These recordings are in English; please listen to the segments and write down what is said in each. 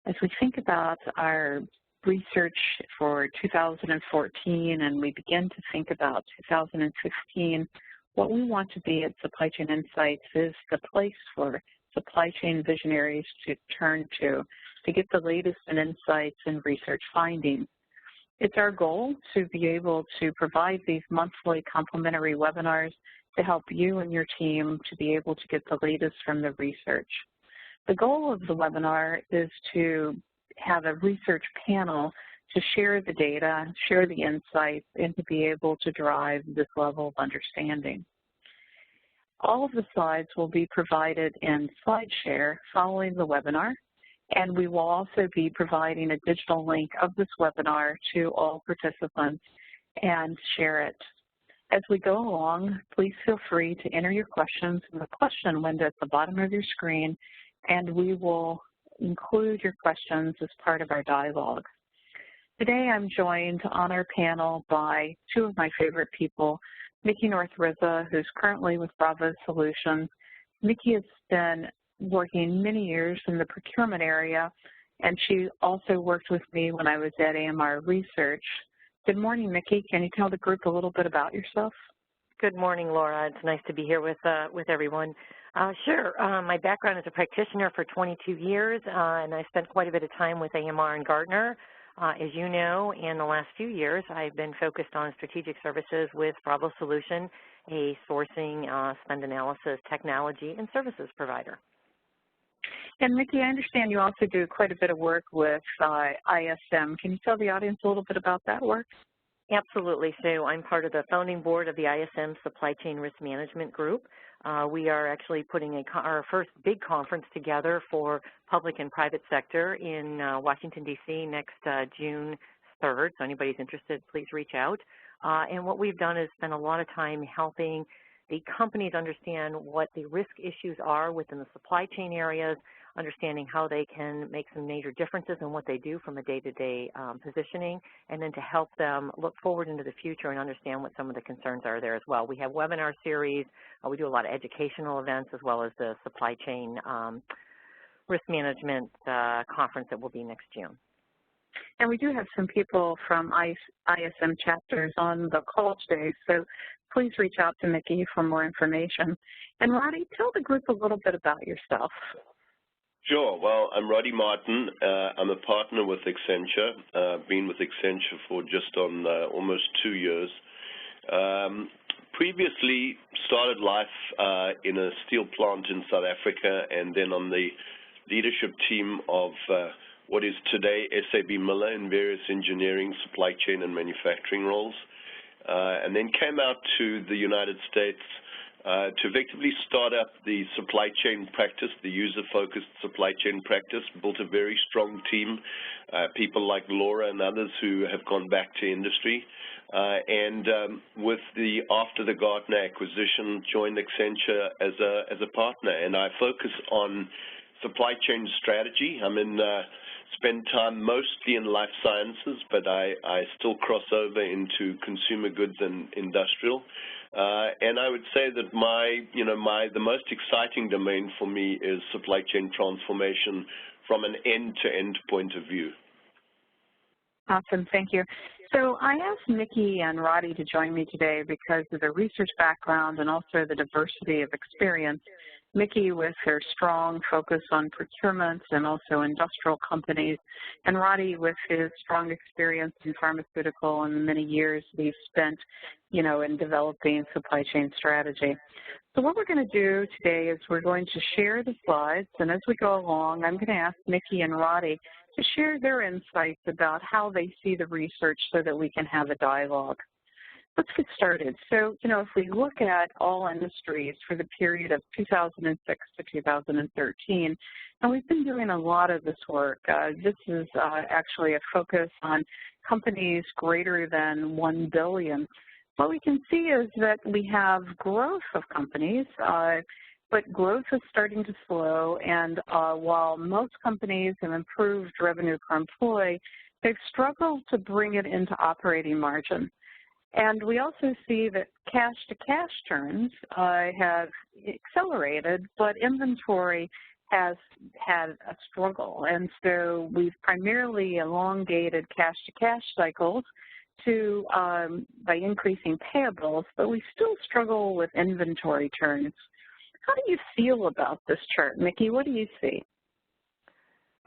As we think about our research for 2014 and we begin to think about 2015, what we want to be at Supply Chain Insights is the place for supply chain visionaries to turn to get the latest in insights and research findings. It's our goal to be able to provide these monthly complimentary webinars to help you and your team to be able to get the latest from the research. The goal of the webinar is to have a research panel to share the data, share the insights, and to be able to drive this level of understanding. All of the slides will be provided in SlideShare following the webinar, and we will also be providing a digital link of this webinar to all participants and share it. As we go along, please feel free to enter your questions in the question window at the bottom of your screen, and we will include your questions as part of our dialogue. Today I'm joined on our panel by two of my favorite people, Mickey Northrizza, who's currently with Bravo Solutions. Mickey has been working many years in the procurement area, and she also worked with me when I was at AMR Research. Good morning, Mickey. Can you tell the group a little bit about yourself? Good morning, Laura. It's nice to be here with everyone. Sure. My background is a practitioner for 22 years, and I spent quite a bit of time with AMR and Gartner. As you know, in the last few years, I've been focused on strategic services with Bravo Solution, a sourcing, spend analysis, technology, and services provider. And Mickey, I understand you also do quite a bit of work with ISM. Can you tell the audience a little bit about that work? Absolutely. So I'm part of the founding board of the ISM Supply Chain Risk Management Group. We are actually putting our first big conference together for public and private sector in Washington, D.C. next June 3rd. So anybody's interested, please reach out. And what we've done is spend a lot of time helping the companies understand what the risk issues are within the supply chain areas, understanding how they can make some major differences in what they do from a day-to-day positioning, and then to help them look forward into the future and understand what some of the concerns are there as well. We have webinar series. We do a lot of educational events as well as the supply chain risk management conference that will be next June. And we do have some people from ISM chapters on the call today, so please reach out to Mickey for more information. And Roddy, tell the group a little bit about yourself. Sure. Well, I'm Roddy Martin. I'm a partner with Accenture. Been with Accenture for just on almost 2 years. Previously started life in a steel plant in South Africa, and then on the leadership team of what is today SAB Miller in various engineering, supply chain, and manufacturing roles. And then came out to the United States to effectively start up the supply chain practice, the user-focused supply chain practice, built a very strong team, people like Laura and others who have gone back to industry. And with after the Gartner acquisition, joined Accenture as a partner. And I focus on supply chain strategy. Spend time mostly in life sciences, but I still cross over into consumer goods and industrial. And I would say that the most exciting domain for me is supply chain transformation from an end-to-end point of view. Awesome, thank you. So I asked Mickey and Roddy to join me today because of their research background and also the diversity of experience. Mickey with her strong focus on procurement and also industrial companies, and Roddy with his strong experience in pharmaceutical and the many years we've spent, in developing supply chain strategy. So what we're going to do today is we're going to share the slides, and as we go along, I'm going to ask Mickey and Roddy to share their insights about how they see the research so that we can have a dialogue. Let's get started. So, if we look at all industries for the period of 2006 to 2013, and we've been doing a lot of this work. This is actually a focus on companies greater than 1 billion. What we can see is that we have growth of companies, but growth is starting to slow, and while most companies have improved revenue per employee, they've struggled to bring it into operating margin. And we also see that cash-to-cash turns have accelerated, but inventory has had a struggle. And so we've primarily elongated cash-to-cash cycles by increasing payables, but we still struggle with inventory turns. How do you feel about this chart, Mickey? What do you see?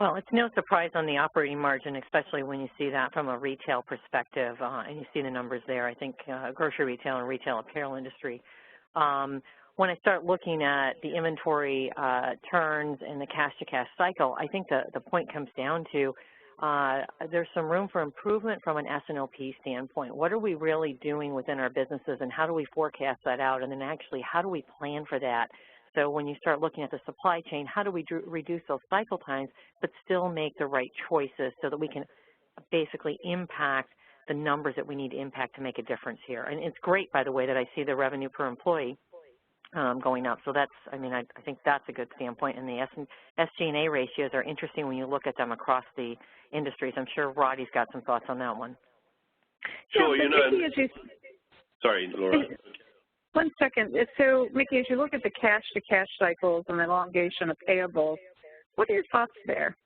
Well, it's no surprise on the operating margin, especially when you see that from a retail perspective, and you see the numbers there. I think grocery retail and retail apparel industry. When I start looking at the inventory turns and the cash-to-cash cycle, I think the point comes down to there's some room for improvement from an S&OP standpoint. What are we really doing within our businesses, and how do we forecast that out? And then actually, how do we plan for that? So when you start looking at the supply chain, how do we reduce those cycle times but still make the right choices so that we can basically impact the numbers that we need to impact to make a difference here? And it's great, by the way, that I see the revenue per employee going up. So that's, I mean, I think that's a good standpoint. And the SG&A ratios are interesting when you look at them across the industries. I'm sure Roddy's got some thoughts on that one. Sure, yeah, you know. Mickey, Sorry, Laura. One second. So, Mickey, as you look at the cash-to-cash cycles and the elongation of payables, what are your thoughts there?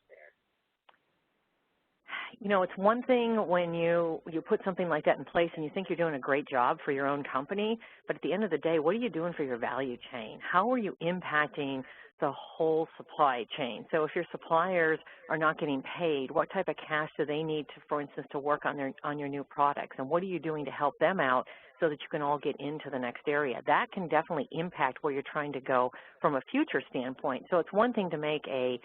You know, it's one thing when you put something like that in place and you think you're doing a great job for your own company, but at the end of the day, what are you doing for your value chain? How are you impacting the whole supply chain? So if your suppliers are not getting paid, what type of cash do they need to, for instance, to work on your new products? And what are you doing to help them out so that you can all get into the next area? That can definitely impact where you're trying to go from a future standpoint. So it's one thing to make a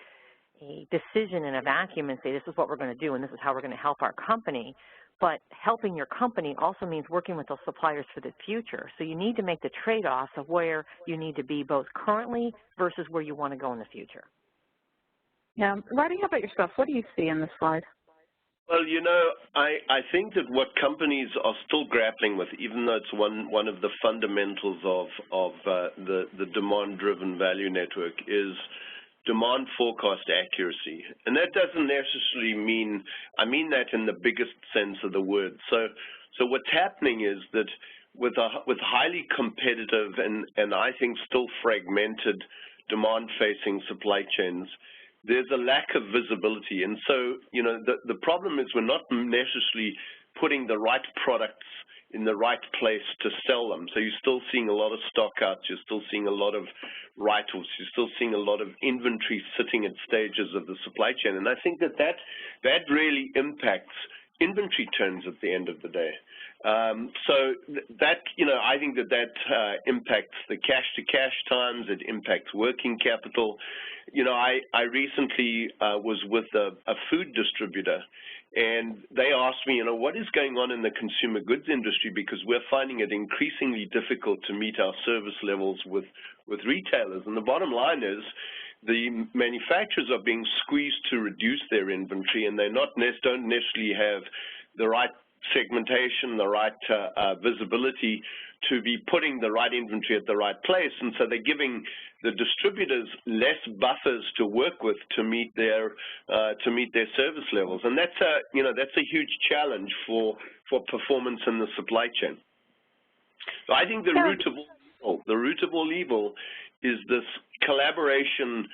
decision in a vacuum and say, this is what we're going to do and this is how we're going to help our company. But helping your company also means working with those suppliers for the future. So you need to make the trade-offs of where you need to be both currently versus where you want to go in the future. Yeah. Roddy, how about yourself? What do you see in this slide? Well, you know, I think that what companies are still grappling with, even though it's one of the fundamentals of the demand-driven value network, is demand forecast accuracy. And that doesn't necessarily mean, I mean that in the biggest sense of the word. So what's happening is that with highly competitive and I think still fragmented demand-facing supply chains, there's a lack of visibility. And so, you know, the problem is we're not necessarily putting the right products in the right place to sell them. So you're still seeing a lot of stock outs, you're still seeing a lot of write-offs, you're still seeing a lot of inventory sitting at stages of the supply chain. And I think that really impacts inventory turns at the end of the day. So that, you know, I think that impacts the cash-to-cash times, it impacts working capital. You know, I recently was with a food distributor, and they asked me, you know, what is going on in the consumer goods industry, because we're finding it increasingly difficult to meet our service levels with retailers. And the bottom line is the manufacturers are being squeezed to reduce their inventory, and they don't necessarily have the right segmentation, the right visibility to be putting the right inventory at the right place. And so they're giving the distributors less buffers to work with to meet their service levels. And that's a huge challenge for performance in the supply chain. So I think the root of all evil is this collaboration,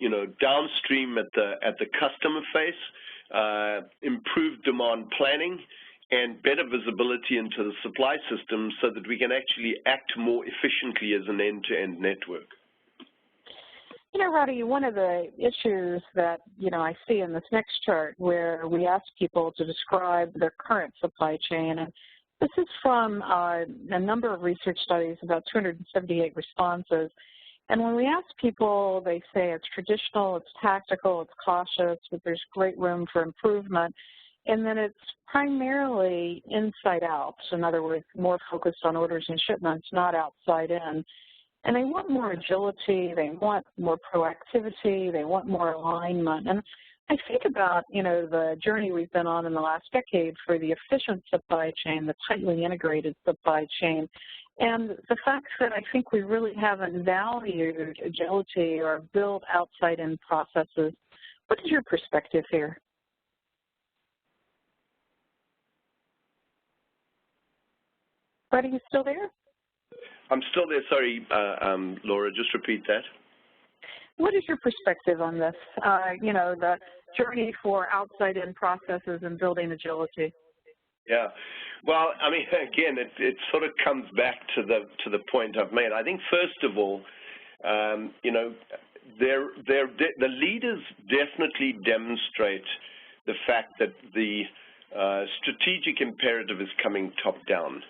you know, downstream at the customer face, improved demand planning, and better visibility into the supply system so that we can actually act more efficiently as an end-to-end network. You know, Roddy, one of the issues that, you know, I see in this next chart where we ask people to describe their current supply chain, and this is from a number of research studies, about 278 responses. And when we ask people, they say it's traditional, it's tactical, it's cautious, but there's great room for improvement. And then it's primarily inside out. In other words, more focused on orders and shipments, not outside in. And they want more agility, they want more proactivity, they want more alignment. And I think about, you know, the journey we've been on in the last decade for the efficient supply chain, the tightly integrated supply chain, and the fact that I think we really haven't valued agility or built outside-in processes. What is your perspective here? Are you still there? I'm still there. Sorry, Laura, just repeat that. What is your perspective on this, you know, the journey for outside-in processes and building agility? Yeah, well, I mean, again, it sort of comes back to the point I've made. I think first of all, you know, the leaders definitely demonstrate the fact that the strategic imperative is coming top down.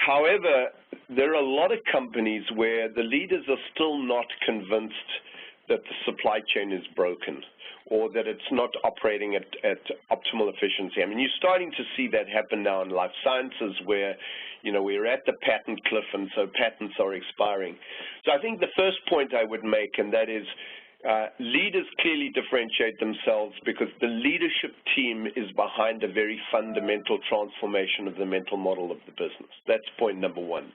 However, there are a lot of companies where the leaders are still not convinced that the supply chain is broken or that it's not operating at optimal efficiency. I mean, you're starting to see that happen now in life sciences where, you know, we're at the patent cliff and so patents are expiring. So I think the first point I would make, and that is leaders clearly differentiate themselves because the leadership team is behind a very fundamental transformation of the mental model of the business. That's point number one.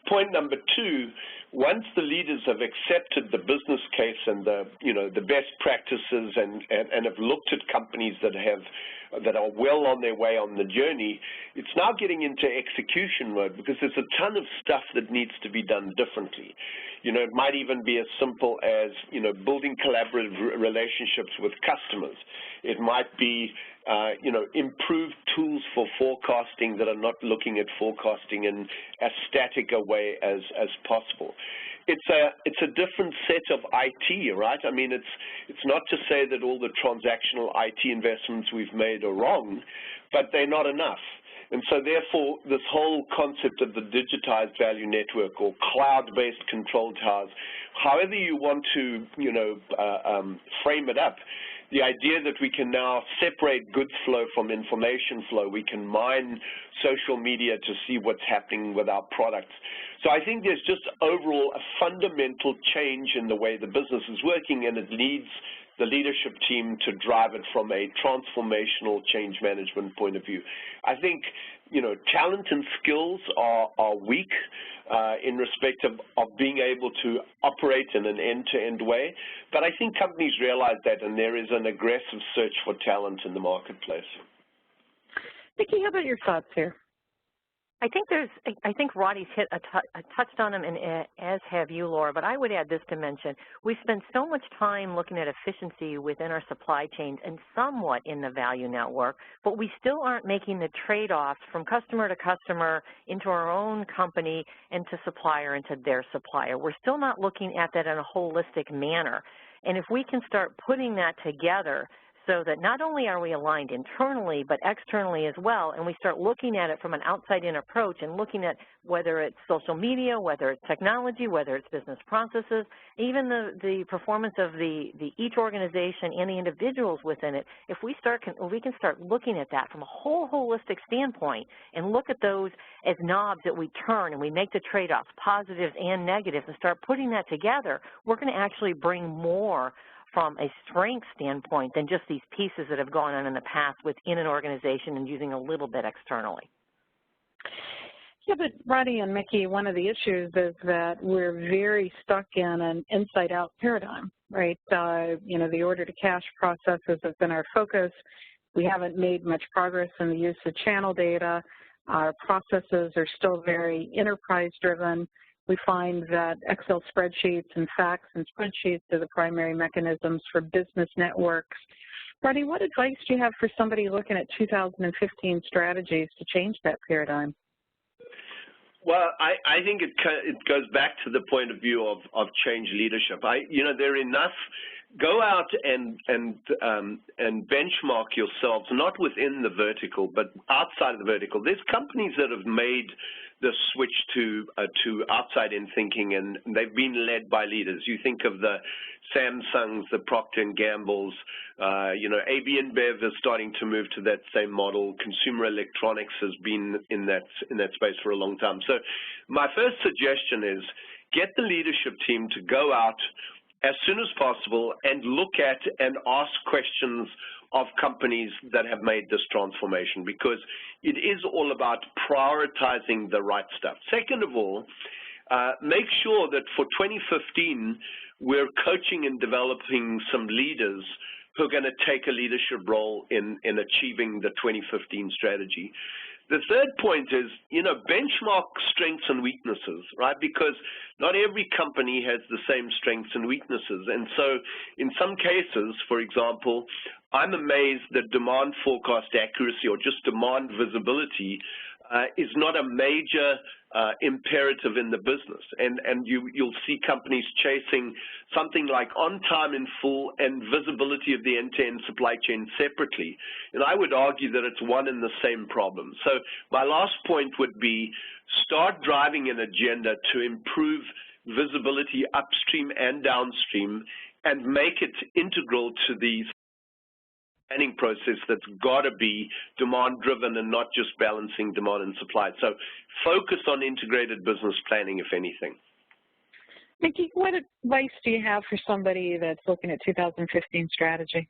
Point number two, once the leaders have accepted the business case and the, you know, the best practices and have looked at companies that are well on their way on the journey, it's now getting into execution mode because there's a ton of stuff that needs to be done differently. You know, it might even be as simple as, you know, building collaborative relationships with customers. It might be, you know, improved tools for forecasting that are not looking at forecasting in as static a way as possible. It's a different set of IT, right? I mean, it's not to say that all the transactional IT investments we've made are wrong, but they're not enough. And so therefore, this whole concept of the digitized value network or cloud-based control towers, however you want to, you know, frame it up, the idea that we can now separate goods flow from information flow, we can mine social media to see what's happening with our products. So I think there's just overall a fundamental change in the way the business is working, and it needs the leadership team to drive it from a transformational change management point of view. I think, you know, talent and skills are weak in respect of being able to operate in an end-to-end way, but I think companies realize that, and there is an aggressive search for talent in the marketplace. Vicki, how about your thoughts here? I think Roddy's touched on them, and as have you, Laura, but I would add this dimension. We spend so much time looking at efficiency within our supply chains and somewhat in the value network, but we still aren't making the trade-offs from customer to customer into our own company and to supplier and to their supplier. We're still not looking at that in a holistic manner. And if we can start putting that together, so that not only are we aligned internally, but externally as well, and we start looking at it from an outside-in approach and looking at whether it's social media, whether it's technology, whether it's business processes, even the performance of each organization and the individuals within it, if we can start looking at that from a whole holistic standpoint and look at those as knobs that we turn and we make the trade-offs, positives and negatives, and start putting that together, we're going to actually bring more from a strength standpoint than just these pieces that have gone on in the past within an organization and using a little bit externally. Yeah, but Roddy and Mickey, one of the issues is that we're very stuck in an inside-out paradigm, right? You know, the order-to-cash processes have been our focus. We haven't made much progress in the use of channel data. Our processes are still very enterprise-driven. We find that Excel spreadsheets and facts and spreadsheets are the primary mechanisms for business networks. Roddy, what advice do you have for somebody looking at 2015 strategies to change that paradigm? Well, I think it goes back to the point of view of change leadership. You know, there are enough. Go out and benchmark yourselves, not within the vertical, but outside of the vertical. There's companies that have made the switch to outside-in thinking, and they've been led by leaders. You think of the Samsungs, the Procter & Gamble's, you know, AB InBev is starting to move to that same model. Consumer electronics has been in that space for a long time. So my first suggestion is get the leadership team to go out as soon as possible and look at and ask questions of companies that have made this transformation, because it is all about prioritizing the right stuff. Second of all, make sure that for 2015, we're coaching and developing some leaders who are going to take a leadership role in achieving the 2015 strategy. The third point is, benchmark strengths and weaknesses, right? Because not every company has the same strengths and weaknesses. And so in some cases, for example, I'm amazed that demand forecast accuracy or just demand visibility is not a major imperative in the business. And you'll see companies chasing something like on time in full and visibility of the end-to-end supply chain separately. And I would argue that it's one and the same problem. So my last point would be start driving an agenda to improve visibility upstream and downstream and make it integral to the planning process that's got to be demand-driven and not just balancing demand and supply. So focus on integrated business planning, if anything. Nikki, what advice do you have for somebody that's looking at 2015 strategy?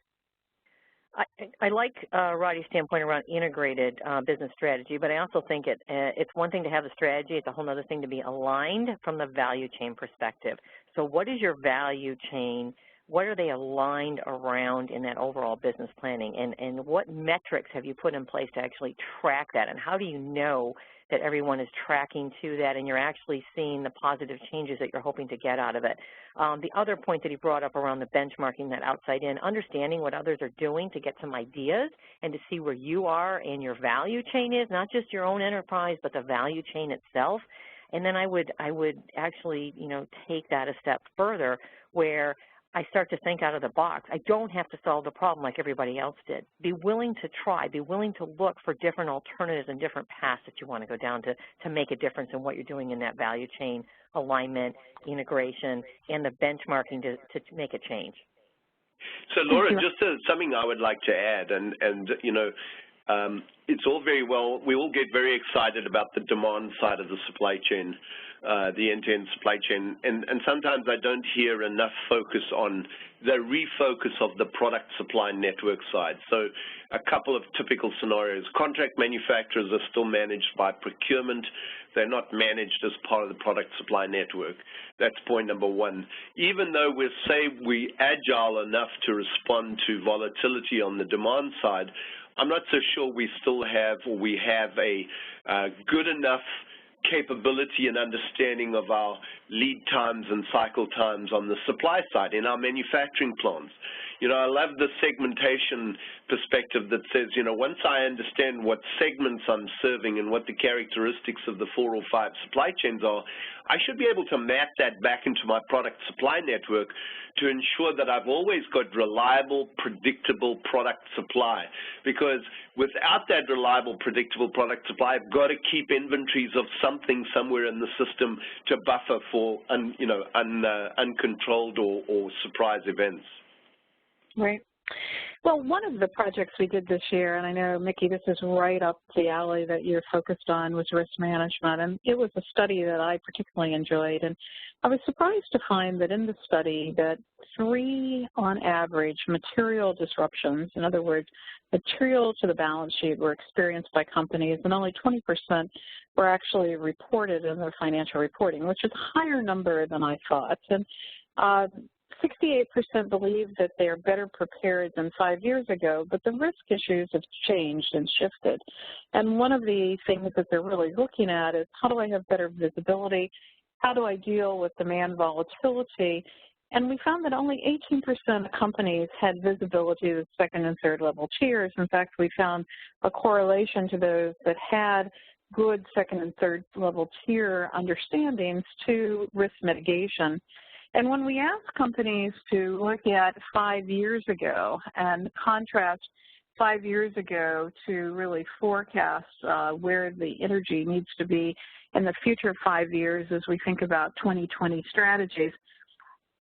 I like Roddy's standpoint around integrated business strategy, but I also think it's one thing to have a strategy. It's a whole other thing to be aligned from the value chain perspective. So what is your value chain? What are they aligned around in that overall business planning? And what metrics have you put in place to actually track that? And how do you know that everyone is tracking to that and you're actually seeing the positive changes that you're hoping to get out of it? The other point that he brought up around the benchmarking, that outside in, understanding what others are doing to get some ideas and to see where you are and your value chain is, not just your own enterprise, but the value chain itself. And then I would actually, take that a step further where I start to think out of the box. I don't have to solve the problem like everybody else did. Be willing to try. Be willing to look for different alternatives and different paths that you want to go down to make a difference in what you're doing in that value chain, alignment, integration, and the benchmarking to make a change. So, Laura, just something I would like to add, and it's all very well, we all get very excited about the demand side of the supply chain, the end-to-end supply chain, and sometimes I don't hear enough focus on the refocus of the product supply network side. So a couple of typical scenarios. Contract manufacturers are still managed by procurement. They're not managed as part of the product supply network. That's point number one. Even though we're agile enough to respond to volatility on the demand side, I'm not so sure we still have, or we have a good enough capability and understanding of our lead times and cycle times on the supply side in our manufacturing plants. I love the segmentation perspective that says, once I understand what segments I'm serving and what the characteristics of the 4 or 5 supply chains are, I should be able to map that back into my product supply network to ensure that I've always got reliable, predictable product supply. Because without that reliable, predictable product supply, I've got to keep inventories of something somewhere in the system to buffer for uncontrolled or surprise events. Right. Well, one of the projects we did this year, and I know, Mickey, this is right up the alley that you're focused on, was risk management. And it was a study that I particularly enjoyed. And I was surprised to find that in the study that 3, on average, material disruptions, in other words, material to the balance sheet, were experienced by companies, and only 20% were actually reported in their financial reporting, which is a higher number than I thought. And 68% believe that they are better prepared than 5 years ago, but the risk issues have changed and shifted. And one of the things that they're really looking at is, how do I have better visibility? How do I deal with demand volatility? And we found that only 18% of companies had visibility to the 2nd and 3rd level tiers. In fact, we found a correlation to those that had good 2nd and 3rd level tier understandings to risk mitigation. And when we ask companies to look at 5 years ago and contrast 5 years ago to really forecast where the energy needs to be in the future 5 years as we think about 2020 strategies,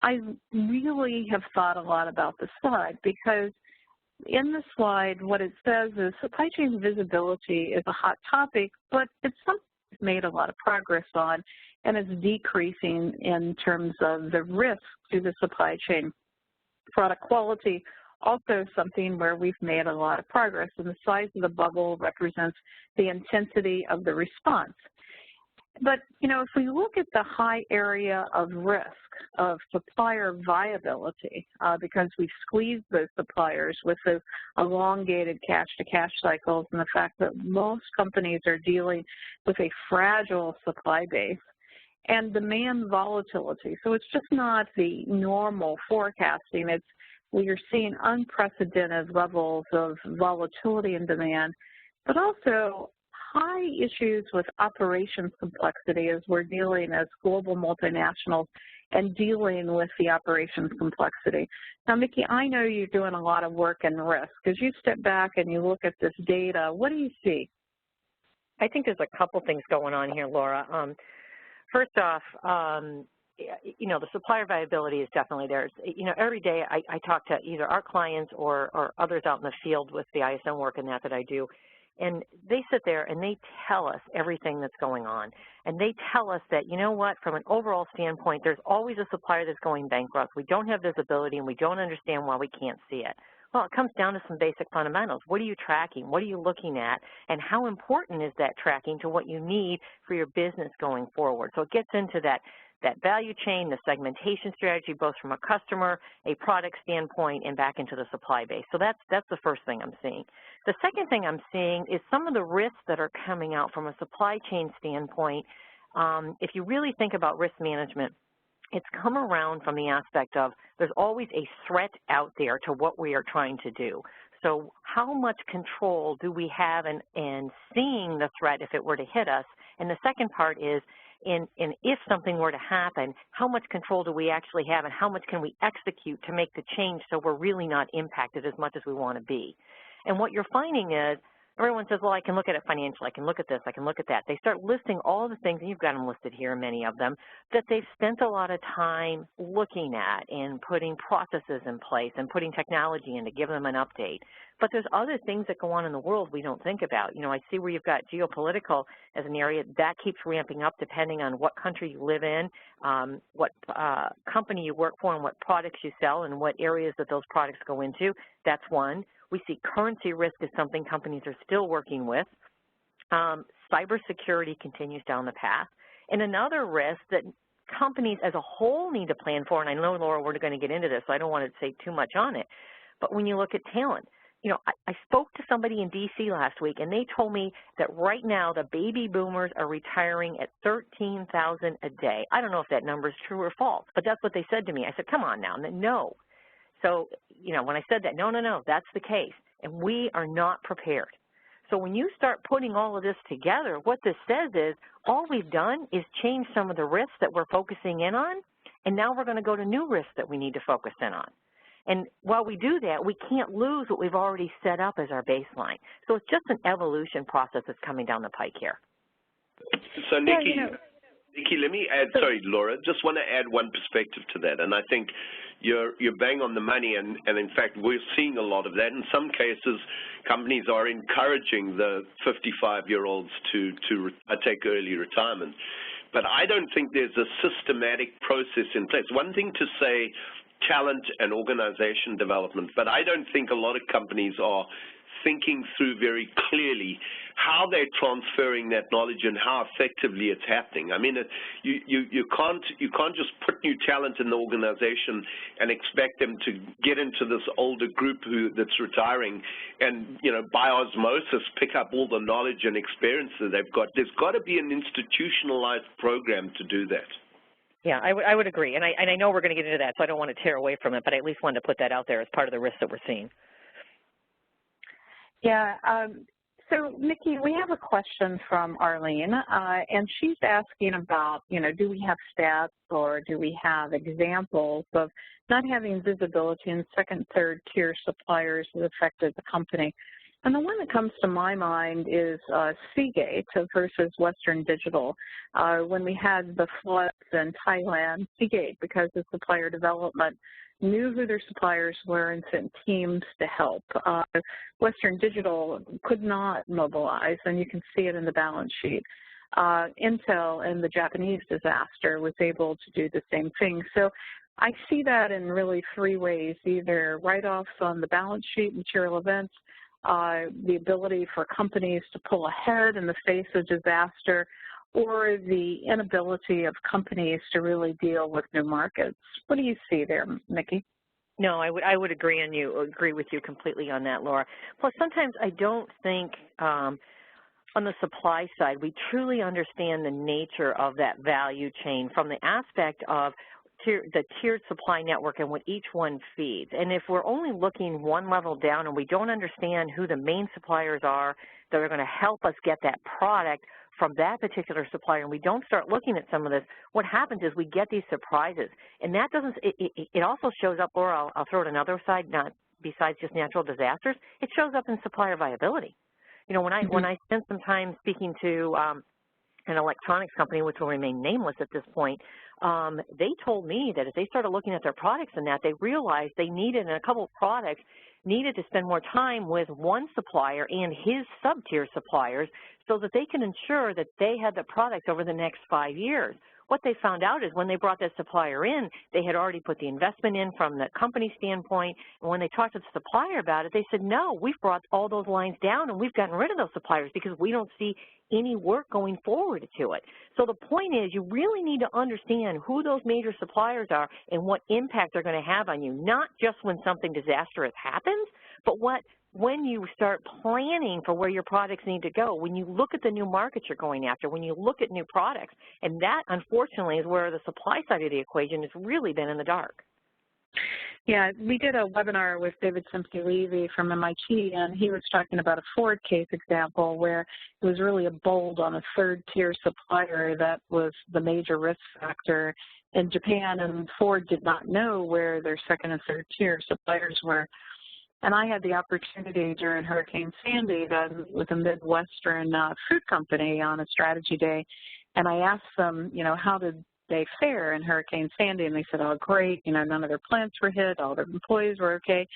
I really have thought a lot about this slide, because in the slide what it says is supply chain visibility is a hot topic, but it's something we've made a lot of progress on, and it's decreasing in terms of the risk to the supply chain. Product quality, also something where we've made a lot of progress, and the size of the bubble represents the intensity of the response. But, you know, if we look at the high area of risk of supplier viability, because we've squeezed those suppliers with the elongated cash-to-cash cycles and the fact that most companies are dealing with a fragile supply base and demand volatility. So it's just not the normal forecasting. We are seeing unprecedented levels of volatility in demand, but also high issues with operations complexity as we're dealing as global multinationals and dealing with the operations complexity. Now, Mickey, I know you're doing a lot of work in risk. As you step back and you look at this data, what do you see? I think there's a couple things going on here, Laura. First off, you know, the supplier viability is definitely there. You know, every day I talk to either our clients or others out in the field with the ISM work and that I do, and they sit there and they tell us everything that's going on. And they tell us that, you know what, from an overall standpoint, there's always a supplier that's going bankrupt. We don't have visibility and we don't understand why we can't see it. Well, it comes down to some basic fundamentals. What are you tracking? What are you looking at? And how important is that tracking to what you need for your business going forward? So it gets into that value chain, the segmentation strategy, both from a customer, a product standpoint, and back into the supply base. So that's the first thing I'm seeing. The second thing I'm seeing is some of the risks that are coming out from a supply chain standpoint. If you really think about risk management, it's come around from the aspect of there's always a threat out there to what we are trying to do. So how much control do we have in seeing the threat if it were to hit us? And the second part is, and if something were to happen, how much control do we actually have and how much can we execute to make the change so we're really not impacted as much as we want to be? And what you're finding is everyone says, well, I can look at it financially, I can look at this, I can look at that. They start listing all the things, and you've got them listed here, many of them, that they've spent a lot of time looking at and putting processes in place and putting technology in to give them an update. But there's other things that go on in the world we don't think about. You know, I see where you've got geopolitical as an area. That keeps ramping up depending on what country you live in, what company you work for, and what products you sell, and what areas that those products go into. That's one. We see currency risk as something companies are still working with. Cybersecurity continues down the path. And another risk that companies as a whole need to plan for, and I know, Laura, we're going to get into this, so I don't want to say too much on it, but when you look at talent, you know, I spoke to somebody in D.C. last week, and they told me that right now the baby boomers are retiring at $13,000 a day. I don't know if that number is true or false, but that's what they said to me. I said, come on now. No. So, you know, when I said that, no, that's the case, and we are not prepared. So when you start putting all of this together, what this says is all we've done is change some of the risks that we're focusing in on, and now we're going to go to new risks that we need to focus in on. And while we do that, we can't lose what we've already set up as our baseline. So it's just an evolution process that's coming down the pike here. So, Nikki, Nikki, let me add, sorry, Laura, just want to add one perspective to that. And I think you're bang on the money, and in fact, we're seeing a lot of that. In some cases, companies are encouraging the 55-year-olds to take early retirement. But I don't think there's a systematic process in place. One thing to say, talent and organization development, but I don't think a lot of companies are thinking through very clearly how they're transferring that knowledge and how effectively it's happening. I mean, you can't just put new talent in the organization and expect them to get into this older group that's retiring and, you know, by osmosis pick up all the knowledge and experience that they've got. There's got to be an institutionalized program to do that. Yeah, I would agree, and I know we're going to get into that, so I don't want to tear away from it, but I at least wanted to put that out there as part of the risk that we're seeing. Yeah, so Nikki, we have a question from Arlene, and she's asking about, you know, do we have stats or do we have examples of not having visibility in second, third tier suppliers that affected the company? And the one that comes to my mind is Seagate versus Western Digital. When we had the floods in Thailand, Seagate, because of supplier development, knew who their suppliers were and sent teams to help. Western Digital could not mobilize, and you can see it in the balance sheet. Intel in the Japanese disaster was able to do the same thing. So I see that in really three ways, either write-offs on the balance sheet, material events, the ability for companies to pull ahead in the face of disaster, or the inability of companies to really deal with new markets? What do you see there, Nikki? No, I would agree with you completely on that, Laura. Plus, sometimes I don't think on the supply side we truly understand the nature of that value chain from the aspect of the tiered supply network and what each one feeds. And if we're only looking one level down and we don't understand who the main suppliers are that are going to help us get that product from that particular supplier, and we don't start looking at some of this, what happens is we get these surprises. And that doesn't, it also shows up, or I'll throw it another side, not besides just natural disasters, it shows up in supplier viability. You know, when I spent some time speaking to an electronics company, which will remain nameless at this point, they told me that as they started looking at their products and that, they realized they needed, in a couple of products, needed to spend more time with one supplier and his sub-tier suppliers so that they can ensure that they had the product over the next 5 years. What they found out is when they brought that supplier in, they had already put the investment in from the company standpoint, and when they talked to the supplier about it, they said, no, we've brought all those lines down and we've gotten rid of those suppliers because we don't see any work going forward to it. So the point is, you really need to understand who those major suppliers are and what impact they're going to have on you, not just when something disastrous happens, but when you start planning for where your products need to go, when you look at the new markets you're going after, when you look at new products. And that, unfortunately, is where the supply side of the equation has really been in the dark. Yeah, we did a webinar with David Simpson-Levy from MIT, and he was talking about a Ford case example where it was really a bold on a third-tier supplier that was the major risk factor in Japan, and Ford did not know where their second and third-tier suppliers were. And I had the opportunity during Hurricane Sandy with a Midwestern food company on a strategy day, and I asked them, you know, how did they fare in Hurricane Sandy? And they said, oh, great, you know, none of their plants were hit, all their employees were okay.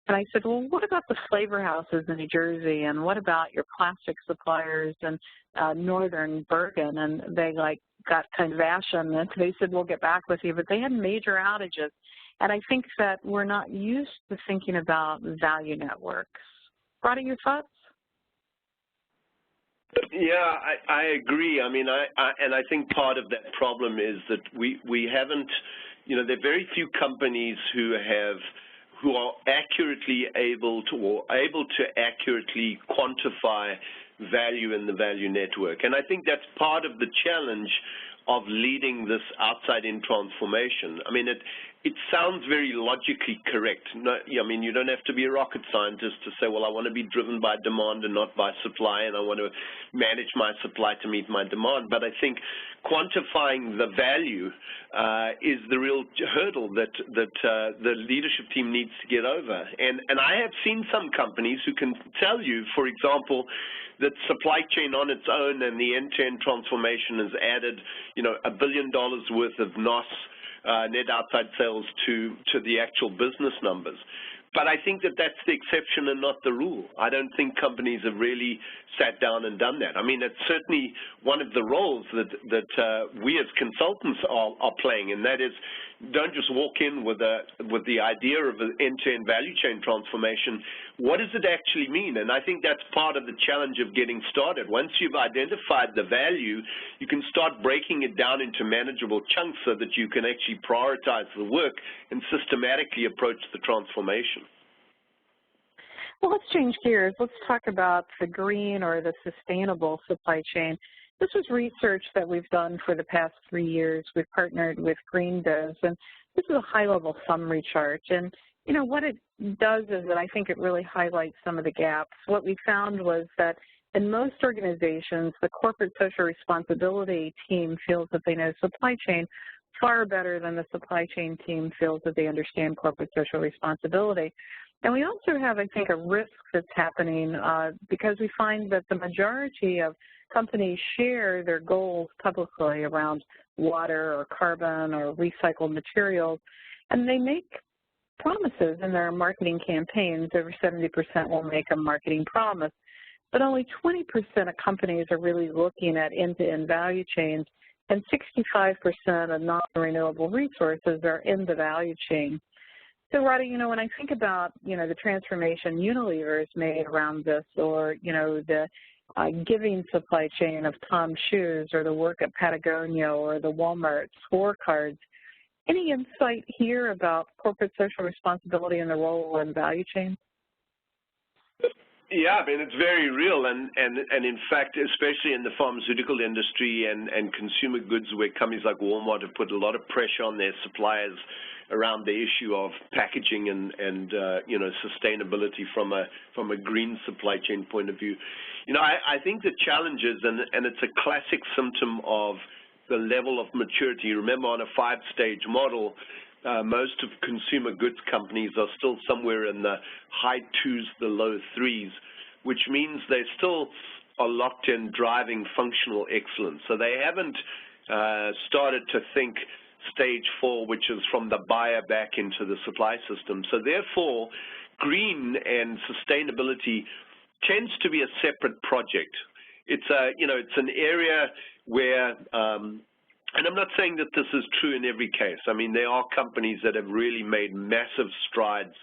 And I said, well, what about the flavor houses in New Jersey, and what about your plastic suppliers in northern Bergen? And they, like, got kind of ashen, and they said, we'll get back with you, but they had major outages. And I think that we're not used to thinking about value networks. Rada, your thoughts? Yeah, I agree. I mean, I think part of that problem is that we haven't, you know, there are very few companies who are accurately able to accurately quantify value in the value network. And I think that's part of the challenge of leading this outside-in transformation. I mean, it sounds very logically correct. No, I mean, you don't have to be a rocket scientist to say, well, I want to be driven by demand and not by supply, and I want to manage my supply to meet my demand. But I think quantifying the value is the real hurdle that the leadership team needs to get over. And I have seen some companies who can tell you, for example, that supply chain on its own and the end-to-end transformation has added, you know, $1 billion worth of NOS, net outside sales, to the actual business numbers. But I think that that's the exception and not the rule. I don't think companies have really sat down and done that. I mean, it's certainly one of the roles that we as consultants are playing, and that is, don't just walk in with the idea of an end-to-end value chain transformation. What does it actually mean? And I think that's part of the challenge of getting started. Once you've identified the value, you can start breaking it down into manageable chunks so that you can actually prioritize the work and systematically approach the transformation. Well, let's change gears. Let's talk about the green or the sustainable supply chain. This is research that we've done for the past 3 years. We've partnered with GreenDoes, and this is a high-level summary chart. And, you know, what it does is that I think it really highlights some of the gaps. What we found was that in most organizations, the corporate social responsibility team feels that they know supply chain far better than the supply chain team feels that they understand corporate social responsibility. And we also have, I think, a risk that's happening because we find that the majority of companies share their goals publicly around water or carbon or recycled materials, and they make promises in their marketing campaigns. Over 70% will make a marketing promise, but only 20% of companies are really looking at end-to-end value chains, and 65% of non-renewable resources are in the value chain. So, Rada, you know, when I think about, you know, the transformation Unilever has made around this, or, you know, the giving supply chain of Tom's Shoes or the work at Patagonia or the Walmart scorecards. Any insight here about corporate social responsibility and the role in value chain? Yeah, I mean, it's very real, and in fact, especially in the pharmaceutical industry and consumer goods, where companies like Walmart have put a lot of pressure on their suppliers around the issue of packaging and you know, sustainability from a green supply chain point of view. You know, I think the challenge is, and it's a classic symptom of the level of maturity. Remember, on a 5-stage model, most of consumer goods companies are still somewhere in the high 2s, the low 3s, which means they still are locked in driving functional excellence. So they haven't started to think stage 4, which is from the buyer back into the supply system. So therefore, green and sustainability tends to be a separate project. It's you know, it's an area where and I'm not saying that this is true in every case. I mean, there are companies that have really made massive strides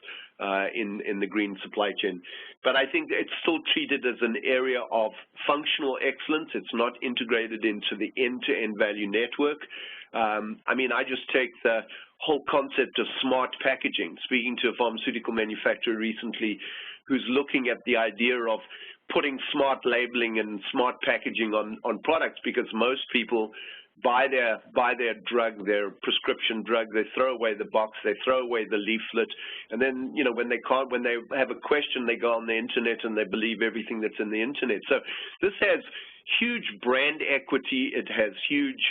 in the green supply chain. But I think it's still treated as an area of functional excellence. It's not integrated into the end-to-end value network. I mean, I just take the whole concept of smart packaging. Speaking to a pharmaceutical manufacturer recently who's looking at the idea of putting smart labeling and smart packaging on products, because most people buy their drug, their prescription drug, they throw away the box, they throw away the leaflet, and then, you know, when they have a question, they go on the internet and they believe everything that's in the internet. So this has huge brand equity. It has huge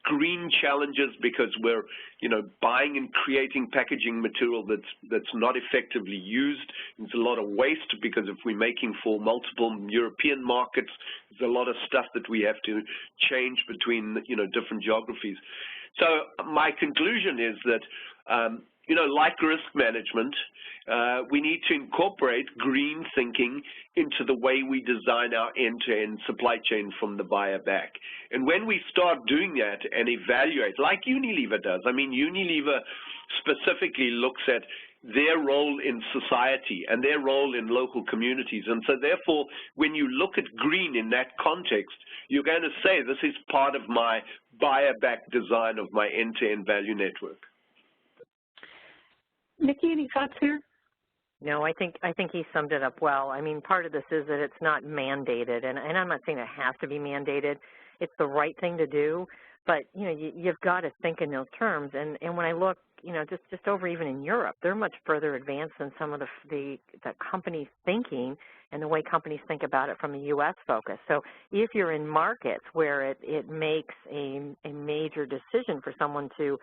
green challenges because we're, you know, buying and creating packaging material that's not effectively used. There's a lot of waste because if we're making for multiple European markets, there's a lot of stuff that we have to change between, you know, different geographies. So my conclusion is that, you know, like risk management, we need to incorporate green thinking into the way we design our end-to-end supply chain from the buyer back. And when we start doing that and evaluate, like Unilever does, I mean, Unilever specifically looks at their role in society and their role in local communities. And so therefore, when you look at green in that context, you're going to say, this is part of my buyer-back design of my end-to-end value network. Nikki, any thoughts here? No, I think he summed it up well. I mean, part of this is that it's not mandated, and I'm not saying it has to be mandated. It's the right thing to do, but, you know, you've got to think in those terms. And when I look, you know, just over even in Europe, they're much further advanced than some of the companies thinking and the way companies think about it from a U.S. focus. So if you're in markets where it makes a major decision for someone to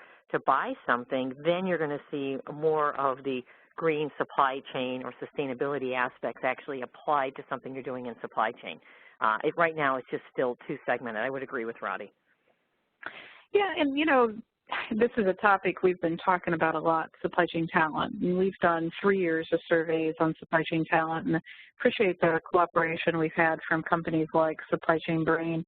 buy something, then you're going to see more of the green supply chain or sustainability aspects actually applied to something you're doing in supply chain. Right now, it's just still too segmented. I would agree with Roddy. Yeah, and, you know, this is a topic we've been talking about a lot, supply chain talent. And we've done 3 years of surveys on supply chain talent, and appreciate the cooperation we've had from companies like Supply Chain Brain.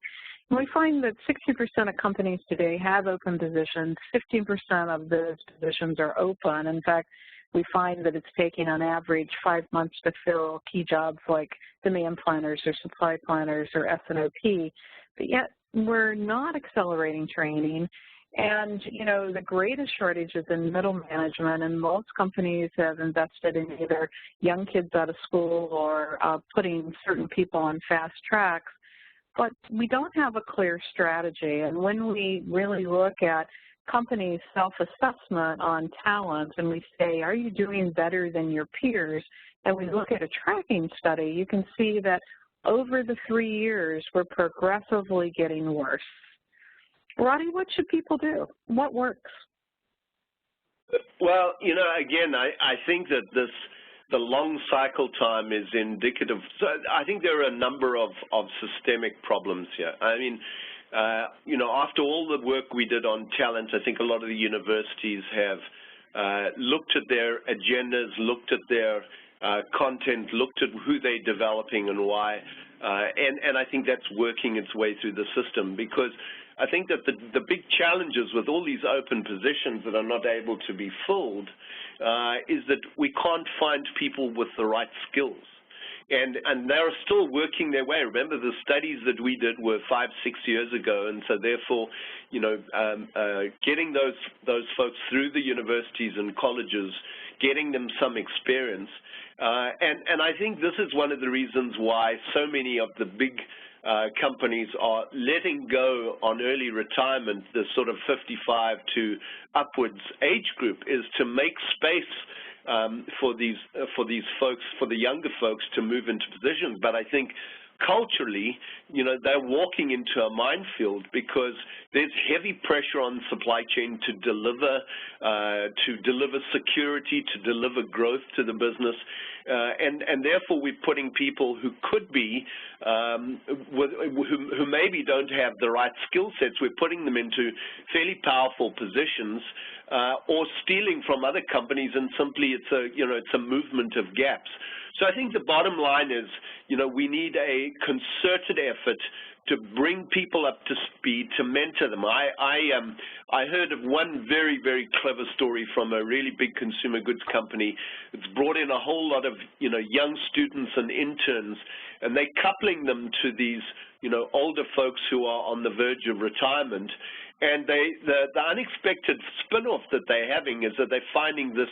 And we find that 60% of companies today have open positions. 15% of those positions are open. In fact, we find that it's taking on average 5 months to fill key jobs like demand planners or supply planners or S&OP, but yet we're not accelerating training. And, you know, the greatest shortage is in middle management, and most companies have invested in either young kids out of school or putting certain people on fast tracks, but we don't have a clear strategy. And when we really look at companies' self-assessment on talent and we say, are you doing better than your peers, and we look at a tracking study, you can see that over the 3 years, we're progressively getting worse. Roddy, what should people do? What works? Well, you know, again, I think that the long cycle time is indicative. So I think there are a number of systemic problems here. I mean, you know, after all the work we did on talent, I think a lot of the universities have looked at their agendas, looked at their content, looked at who they're developing and why, and I think that's working its way through the system, because I think that the big challenges with all these open positions that are not able to be filled is that we can't find people with the right skills. and they're still working their way. Remember, the studies that we did were 5-6 years ago, and so therefore, you know, getting those folks through the universities and colleges, getting them some experience, and I think this is one of the reasons why so many of the big companies are letting go on early retirement, the sort of 55 to upwards age group, is to make space for these folks, for the younger folks, to move into positions. But I think culturally, you know, they're walking into a minefield because there's heavy pressure on supply chain to deliver security, to deliver growth to the business, and therefore we're putting people who could be, who maybe don't have the right skill sets, we're putting them into fairly powerful positions, or stealing from other companies, and simply it's a movement of gaps. So I think the bottom line is, you know, we need a concerted effort to bring people up to speed, to mentor them. I heard of one very, very clever story from a really big consumer goods company. It's brought in a whole lot of, you know, young students and interns, and they're coupling them to these, you know, older folks who are on the verge of retirement. And the unexpected spin-off that they're having is that they're finding this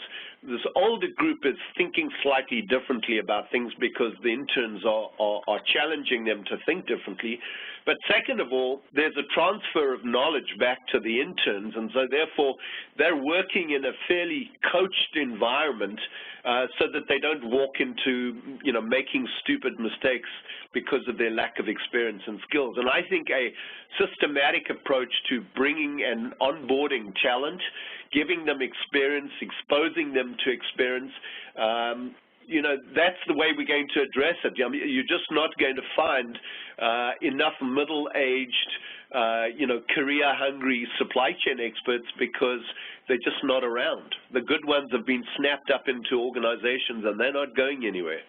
older group is thinking slightly differently about things because the interns are challenging them to think differently. But second of all, there's a transfer of knowledge back to the interns, and so therefore they're working in a fairly coached environment so that they don't walk into, you know, making stupid mistakes because of their lack of experience and skills. And I think a systematic approach to bringing and onboarding talent, giving them experience, exposing them to experience, you know, that's the way we're going to address it. I mean, you're just not going to find enough middle-aged, you know, career-hungry supply chain experts because they're just not around. The good ones have been snapped up into organizations, and they're not going anywhere.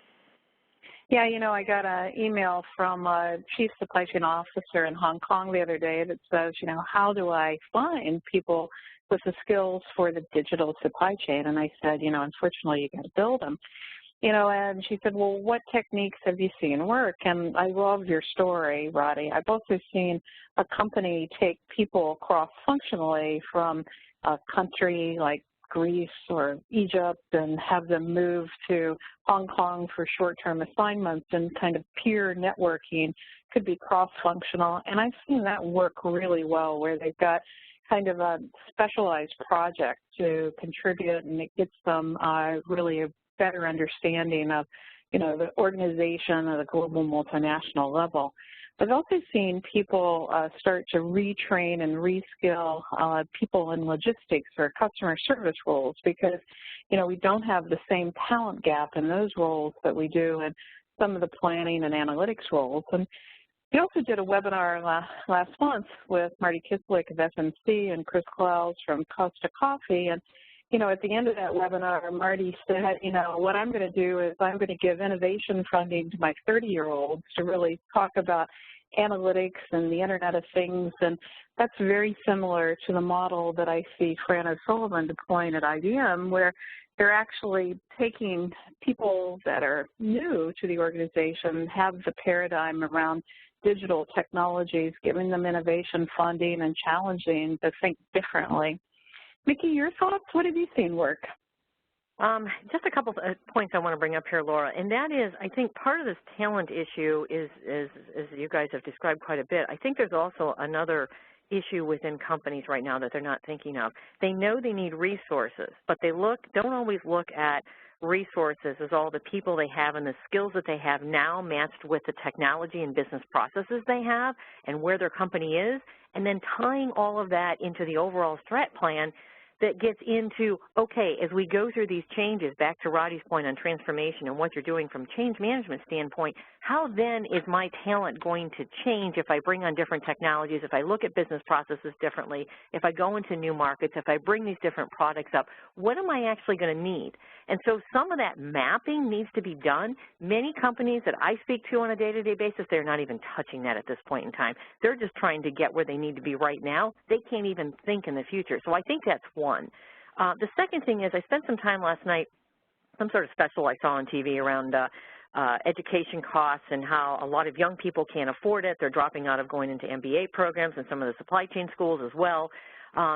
Yeah, you know, I got an email from a chief supply chain officer in Hong Kong the other day that says, you know, how do I find people with the skills for the digital supply chain? And I said, you know, unfortunately, you got to build them. You know, and she said, well, what techniques have you seen work? And I love your story, Roddy. I've also seen a company take people cross-functionally from a country like Greece or Egypt and have them move to Hong Kong for short-term assignments, and kind of peer networking could be cross-functional. And I've seen that work really well, where they've got kind of a specialized project to contribute, and it gets them really a better understanding of, you know, the organization at a global multinational level. I've also seen people start to retrain and reskill people in logistics or customer service roles because, you know, we don't have the same talent gap in those roles that we do in some of the planning and analytics roles. And we also did a webinar last month with Marty Kislik of FMC and Chris Klaus from Costa Coffee. And, you know, at the end of that webinar, Marty said, you know, what I'm going to do is I'm going to give innovation funding to my 30-year-olds to really talk about analytics and the Internet of Things. And that's very similar to the model that I see Fran O'Sullivan deploying at IBM, where they're actually taking people that are new to the organization, have the paradigm around digital technologies, giving them innovation funding and challenging to think differently. Mickey, your thoughts? What have you seen work? Just a couple of points I want to bring up here, Laura, and that is, I think part of this talent issue is, as you guys have described quite a bit, I think there's also another issue within companies right now that they're not thinking of. They know they need resources, but they don't always look at resources as all the people they have and the skills that they have now matched with the technology and business processes they have and where their company is, and then tying all of that into the overall strat plan that gets into, okay, as we go through these changes, back to Roddy's point on transformation and what you're doing from change management standpoint, how then is my talent going to change if I bring on different technologies, if I look at business processes differently, if I go into new markets, if I bring these different products up, what am I actually going to need? And so some of that mapping needs to be done. Many companies that I speak to on a day-to-day basis, they're not even touching that at this point in time. They're just trying to get where they need to be right now. They can't even think in the future. So I think that's one. The second thing is I spent some time last night, some sort of special I saw on TV around education costs and how a lot of young people can't afford it. They're dropping out of going into MBA programs and some of the supply chain schools as well,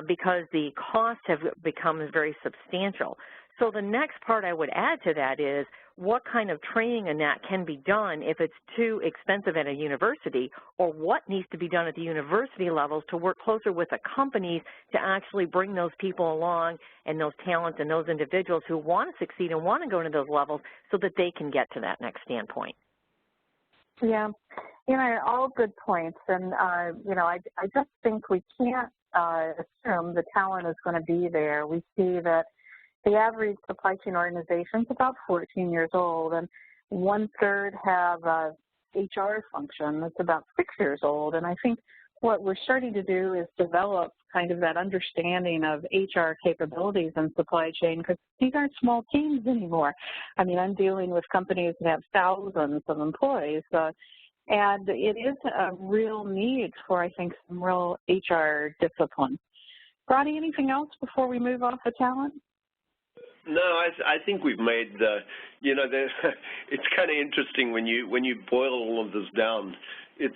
because the costs have become very substantial. So the next part I would add to that is what kind of training in that can be done if it's too expensive at a university, or what needs to be done at the university levels to work closer with the companies to actually bring those people along and those talents and those individuals who want to succeed and want to go into those levels so that they can get to that next standpoint. Yeah, all good points. And, I just think we can't assume the talent is going to be there. We see that the average supply chain organization is about 14 years old, and 1/3 have a HR function that's about 6 years old. And I think what we're starting to do is develop kind of that understanding of HR capabilities in supply chain, because these aren't small teams anymore. I mean, I'm dealing with companies that have thousands of employees, and it is a real need for, I think, some real HR discipline. Roddy, anything else before we move off of talent? No, I think we've made it's kind of interesting when you boil all of this down. It's,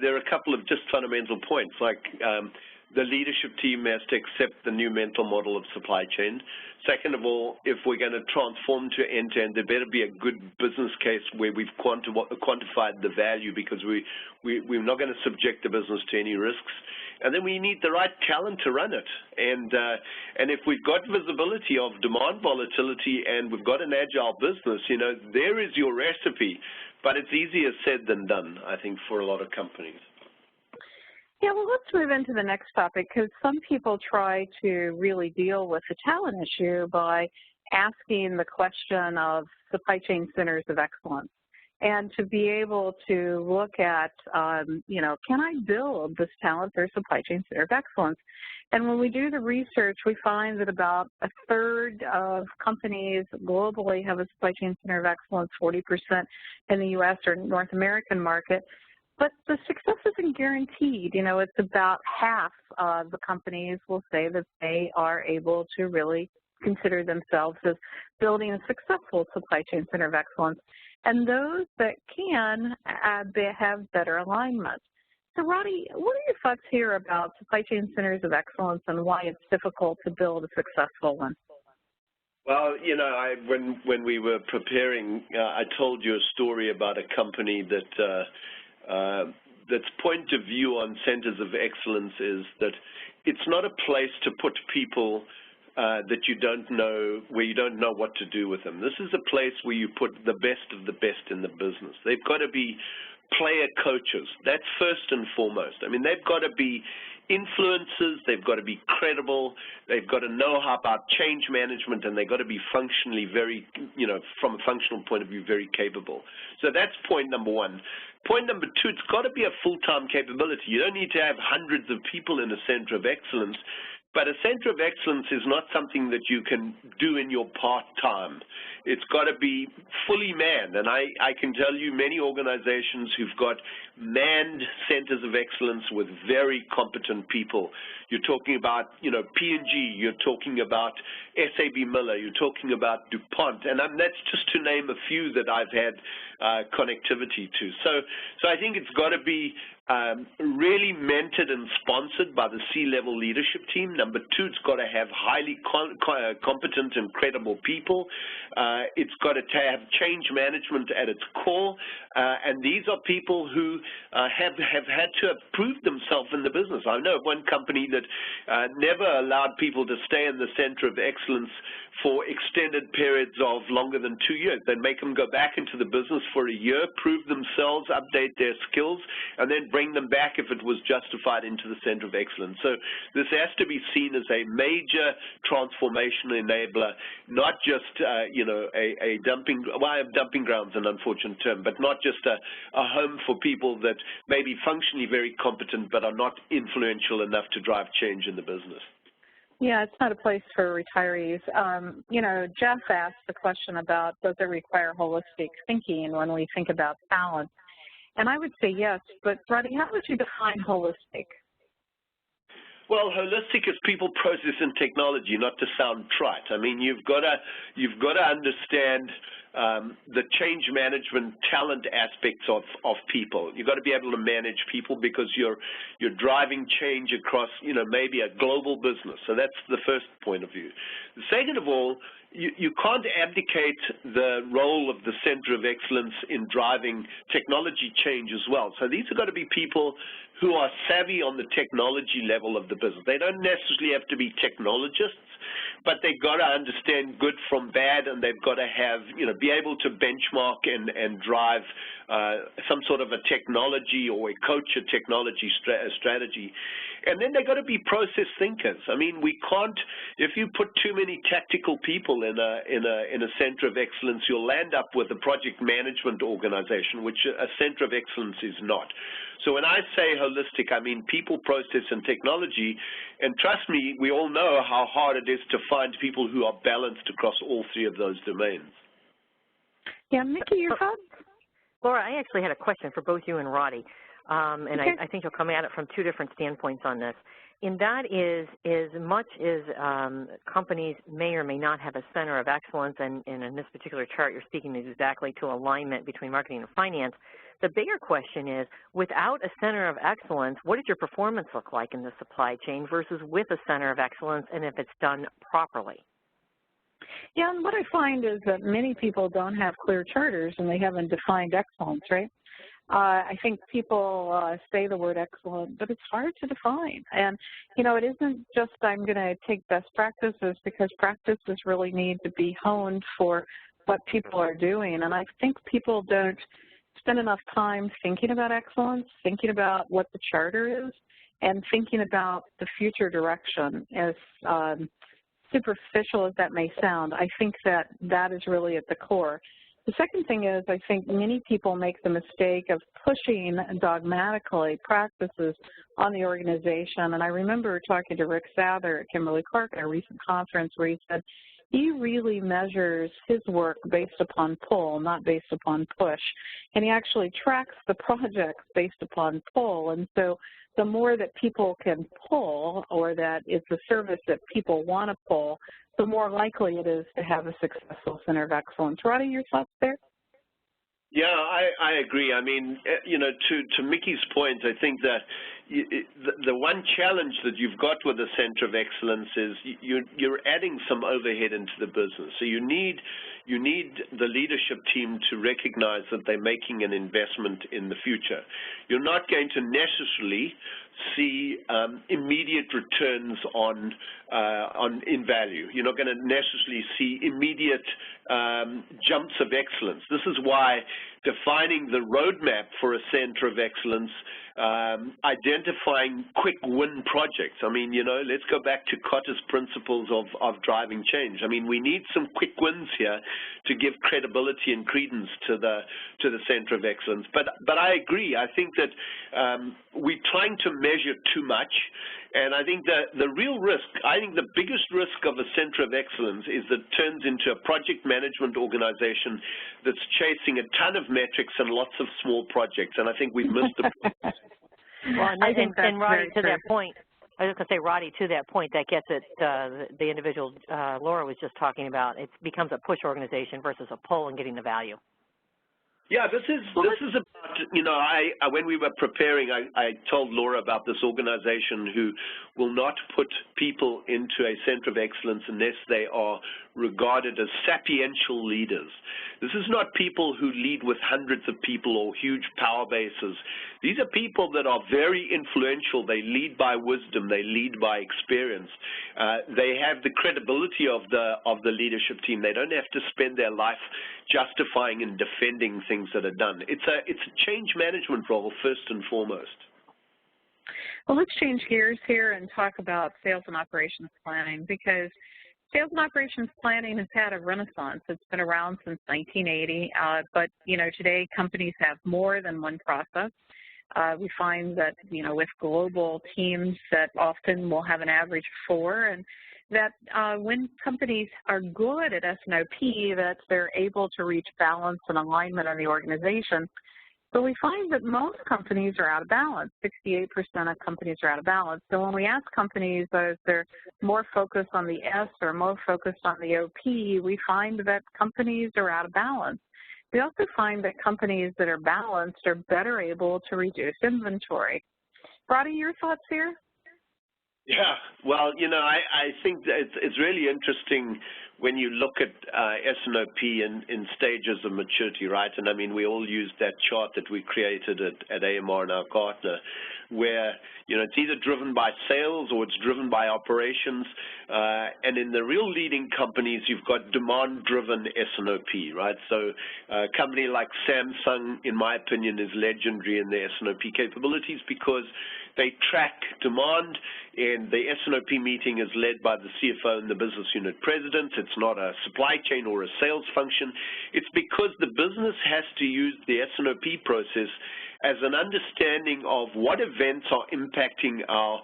there are a couple of just fundamental points, like the leadership team has to accept the new mental model of supply chain. Second of all, if we're going to transform to end-to-end, there better be a good business case where we've quantified the value, because we're not going to subject the business to any risks. And then we need the right talent to run it. And if we've got visibility of demand volatility and we've got an agile business, there is your recipe. But it's easier said than done, I think, for a lot of companies. Yeah, well, let's move into the next topic, because some people try to really deal with the talent issue by asking the question of supply chain centers of excellence, and to be able to look at, can I build this talent for a supply chain center of excellence? And when we do the research, we find that about 1/3 of companies globally have a supply chain center of excellence, 40% in the U.S. or North American market. But the success isn't guaranteed. It's about half of the companies will say that they are able to really consider themselves as building a successful supply chain center of excellence. And those that can have better alignment. So, Roddy, what are your thoughts here about supply chain centers of excellence and why it's difficult to build a successful one? Well, when we were preparing, I told you a story about a company that's point of view on centers of excellence is that it's not a place to put people that you don't know, where you don't know what to do with them. This is a place where you put the best of the best in the business. They've got to be player coaches. That's first and foremost. I mean, they've got to be influencers, they've got to be credible, they've got to know how about change management, and they've got to be functionally very, from a functional point of view, very capable. So that's point number one. Point number two, it's got to be a full-time capability. You don't need to have hundreds of people in a center of excellence, but a center of excellence is not something that you can do in your part-time. It's got to be fully manned, and I can tell you many organizations who've got manned centers of excellence with very competent people. You're talking about, P&G, you're talking about SAB Miller, you're talking about DuPont, and that's just to name a few that I've had connectivity to. So I think it's got to be really mentored and sponsored by the C-level leadership team. Number two, it's got to have highly competent and credible people. It's got to have change management at its core, and these are people who have had to have proved themselves in the business. I know of one company that never allowed people to stay in the center of excellence for extended periods of longer than 2 years. They'd make them go back into the business for a year, prove themselves, update their skills, and then bring them back if it was justified into the center of excellence. So this has to be seen as a major transformation enabler, not just, a dumping ground's an unfortunate term, but not just a home for people that may be functionally very competent but are not influential enough to drive change in the business. Yeah, it's not a place for retirees. Jeff asked the question about, does it require holistic thinking when we think about talent? And I would say yes, but Roddy, how would you define holistic? Well, holistic is people, process, and technology, not to sound trite. I mean, you've got to understand the change management talent aspects of people. You've got to be able to manage people because you're driving change across, maybe a global business. So that's the first point of view. The second of all, you can't abdicate the role of the Center of Excellence in driving technology change as well. So these have got to be people who are savvy on the technology level of the business. They don't necessarily have to be technologists, but they've got to understand good from bad, and they've got to have, be able to benchmark and drive some sort of a technology or coach a technology strategy. And then they've got to be process thinkers. I mean, we can't, if you put too many tactical people in a center of excellence, you'll end up with a project management organization, which a center of excellence is not. So when I say holistic, I mean people, process, and technology. And trust me, we all know how hard it is to find people who are balanced across all three of those domains. Yeah, Mickey, your thoughts? Laura, I actually had a question for both you and Roddy, and okay. I think you'll come at it from two different standpoints on this. And that is, as much as companies may or may not have a center of excellence, and in this particular chart you're speaking exactly to alignment between marketing and finance, the bigger question is, without a center of excellence, what does your performance look like in the supply chain versus with a center of excellence, and if it's done properly? Yeah, and what I find is that many people don't have clear charters and they haven't defined excellence, right? I think people say the word excellent, but it's hard to define. And, it isn't just I'm going to take best practices, because practices really need to be honed for what people are doing. And I think people don't spend enough time thinking about excellence, thinking about what the charter is, and thinking about the future direction. As superficial as that may sound, I think that is really at the core. The second thing is, I think many people make the mistake of pushing dogmatically practices on the organization. And I remember talking to Rick Sather at Kimberly-Clark at a recent conference where he said he really measures his work based upon pull, not based upon push. And he actually tracks the projects based upon pull. And so the more that people can pull, or that it's a service that people want to pull, the more likely it is to have a successful center of excellence. Roddy, your thoughts there? Yeah, I agree. I mean, to Mickey's point, I think that the one challenge that you've got with the Center of Excellence is you're adding some overhead into the business. So you need the leadership team to recognize that they're making an investment in the future. You're not going to necessarily see immediate returns in value. You're not going to necessarily see immediate jumps of excellence. This is why defining the roadmap for a center of excellence, identifying quick win projects. I mean, let's go back to Kotter's principles of driving change. I mean, we need some quick wins here to give credibility and credence to the center of excellence. But I agree. I think that we're trying to measure too much. And I think that the real risk, I think the biggest risk of a center of excellence is that it turns into a project management organization that's chasing a ton of metrics and lots of small projects. And I think we've missed the point. Well, and Roddy, to that point, I was just going to say, Roddy, to that point, that gets at the individual Laura was just talking about. It becomes a push organization versus a pull and getting the value. Yeah, this is about, when we were preparing, I told Laura about this organization who will not put people into a center of excellence unless they are regarded as sapiential leaders. This is not people who lead with hundreds of people or huge power bases. These are people that are very influential. They lead by wisdom. They lead by experience. They have the credibility of the leadership team. They don't have to spend their life justifying and defending things that are done. It's a change management role first and foremost. Well, let's change gears here and talk about sales and operations planning, because sales and operations planning has had a renaissance. It's been around since 1980, but today companies have more than one process. We find that with global teams that often will have an average of 4, and that when companies are good at S&OP, that they're able to reach balance and alignment in the organization. But we find that most companies are out of balance. 68% of companies are out of balance. So when we ask companies if they're more focused on the S or more focused on the OP, we find that companies are out of balance. We also find that companies that are balanced are better able to reduce inventory. Roddy, your thoughts here? Yeah, well, you know, I think that it's really interesting when you look at S&OP in stages of maturity, right? And I mean, we all used that chart that we created at AMR and our Gartner, where, you know, it's either driven by sales or it's driven by operations. And in the real leading companies, you've got demand-driven S&OP, right? So a company like Samsung, in my opinion, is legendary in their S&OP capabilities because they track demand, and the S&OP meeting is led by the CFO and the business unit president. It's not a supply chain or a sales function. It's because the business has to use the S&OP process as an understanding of what events are impacting our,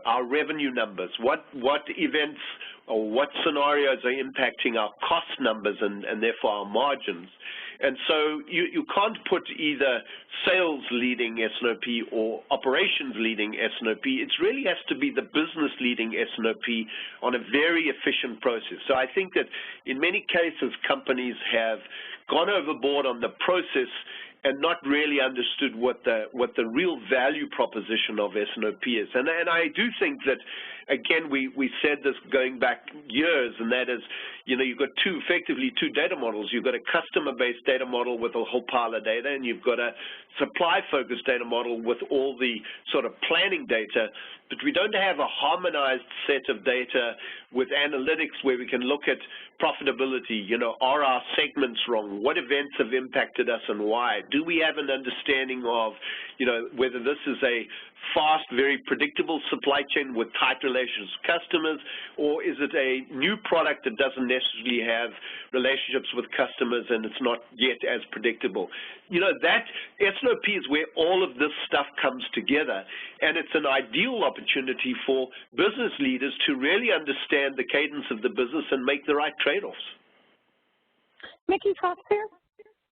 our revenue numbers, what events or what scenarios are impacting our cost numbers and therefore our margins. And so you can't put either sales leading S&OP or operations leading S&OP. It really has to be the business leading S&OP on a very efficient process. So I think that in many cases companies have gone overboard on the process and not really understood what the real value proposition of S&OP is. And I do think that, again, we said this going back years, and that is, you know, you've got effectively two data models. You've got a customer-based data model with a whole pile of data, and you've got a supply-focused data model with all the sort of planning data, but we don't have a harmonized set of data with analytics where we can look at profitability. You know, are our segments wrong? What events have impacted us and why? Do we have an understanding of, you know, whether this is a fast, very predictable supply chain with tight relations with customers, or is it a new product that doesn't necessarily have relationships with customers and it's not yet as predictable? You know, that S&OP is where all of this stuff comes together, and it's an ideal opportunity for business leaders to really understand the cadence of the business and make the right trade-offs. Mickey, thoughts here?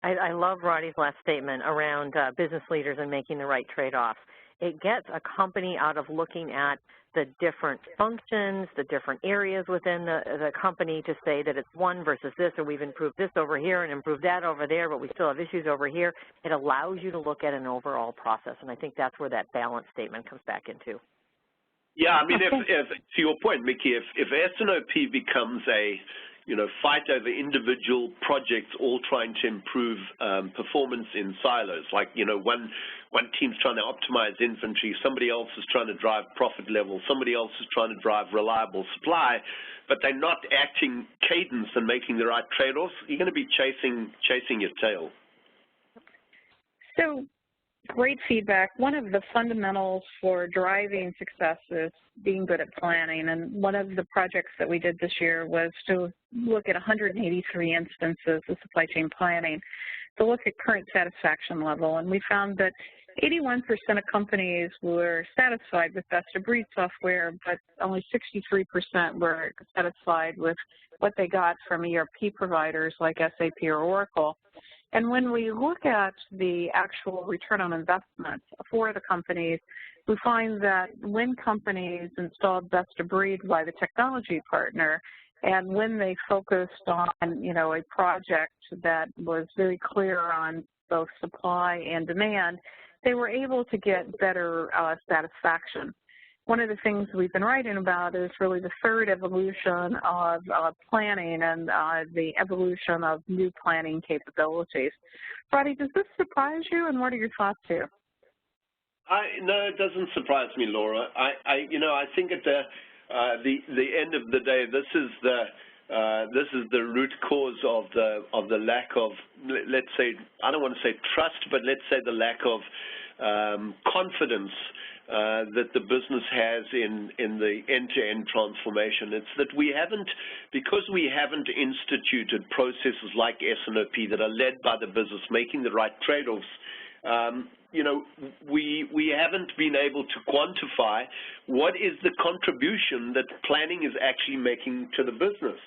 I love Roddy's last statement around business leaders and making the right trade-offs. It gets a company out of looking at the different functions, the different areas within the company to say that it's one versus this, or we've improved this over here and improved that over there, but we still have issues over here. It allows you to look at an overall process, and I think that's where that balance statement comes back into. Yeah, I mean, if to your point, Mickey, if S&OP becomes a fight over individual projects all trying to improve performance in silos. Like, one team's trying to optimize inventory, somebody else is trying to drive profit levels, somebody else is trying to drive reliable supply, but they're not acting cadence and making the right trade-offs. You're going to be chasing your tail. So, great feedback. One of the fundamentals for driving success is being good at planning, and one of the projects that we did this year was to look at 183 instances of supply chain planning to look at current satisfaction level, and we found that 81% of companies were satisfied with best-of-breed software, but only 63% were satisfied with what they got from ERP providers like SAP or Oracle. And when we look at the actual return on investment for the companies, we find that when companies installed best-of-breed by the technology partner, and when they focused on, a project that was very clear on both supply and demand, they were able to get better satisfaction. One of the things we've been writing about is really the third evolution of planning and the evolution of new planning capabilities. Roddy, does this surprise you, and what are your thoughts here? No, it doesn't surprise me, Laura. I think at the end of the day, this is the root cause of the lack of, let's say, I don't want to say trust, but let's say the lack of confidence that the business has in the end-to-end transformation. It's that because we haven't instituted processes like S&OP that are led by the business, making the right trade-offs, we haven't been able to quantify what is the contribution that planning is actually making to the business.